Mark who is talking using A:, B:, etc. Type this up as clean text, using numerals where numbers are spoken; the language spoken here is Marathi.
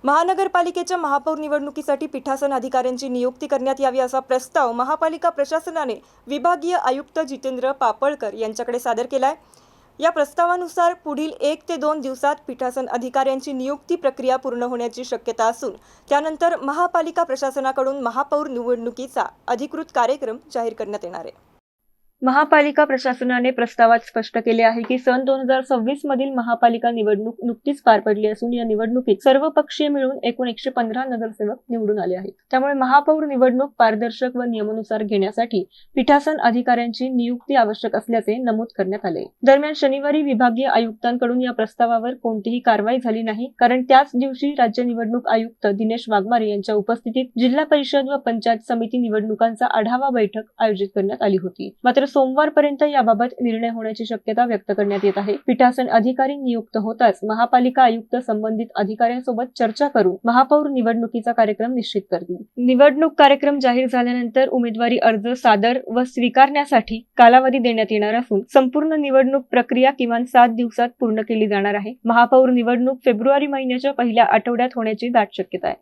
A: महानगरपालिकेच्या महापौर निवडणुकीसाठी पीठासन अधिकाऱ्यांची नियुक्ती करण्यात यावी असा प्रस्ताव महापालिका प्रशासनाने विभागीय आयुक्त जितेंद्र पापळकर यांच्याकडे सादर केलाय। या प्रस्तावानुसार पुढील 1 ते 2 दिवसात पीठासन अधिकाऱ्यांची नियुक्ती प्रक्रिया पूर्ण होण्याची शक्यता असून त्यानंतर महापालिका प्रशासनाकडून महापौर निवडणुकीचा अधिकृत कार्यक्रम जाहीर करण्यात येणार आहे। महापालिका प्रशासनाने प्रस्तावात स्पष्ट केले आहे की सन 2026 मधील महापालिका निवडणूक नुकतीच पार पडली असून या निवडणुकीत सर्व पक्षीय मिळून एकूण 115 नगरसेवक निवडून आले आहेत। त्यामुळे महापौर निवडणूक पारदर्शक व नियमानुसार घेण्यासाठी पीठासन अधिकाऱ्यांची नियुक्ती आवश्यक असल्याचे नमूद करण्यात आले। दरम्यान शनिवारी विभागीय आयुक्तांकडून या प्रस्तावावर कोणतीही कारवाई झाली नाही, कारण त्याच दिवशी राज्य निवडणूक आयुक्त दिनेश वाघमारे यांच्या उपस्थितीत जिल्हा परिषद व पंचायत समिती निवडणुकांचा आढावा बैठक आयोजित करण्यात आली होती। मात्र सोमवारपर्यंत याबाबत निर्णय होण्याची शक्यता व्यक्त करण्यात येत आहे। पीठासन अधिकारी नियुक्त होताच महापालिका आयुक्त संबंधित अधिकाऱ्यांसोबत चर्चा करून महापौर निवडणुकीचा कार्यक्रम निश्चित करतील। निवडणूक कार्यक्रम जाहीर झाल्यानंतर उमेदवारी अर्ज सादर व स्वीकारण्यासाठी कालावधी देण्यात येणार असून संपूर्ण निवडणूक प्रक्रिया किमान 7 दिवसात पूर्ण केली जाणार आहे। महापौर निवडणूक फेब्रुवारी महिन्याच्या पहिल्या आठवड्यात होण्याची दाट शक्यता आहे।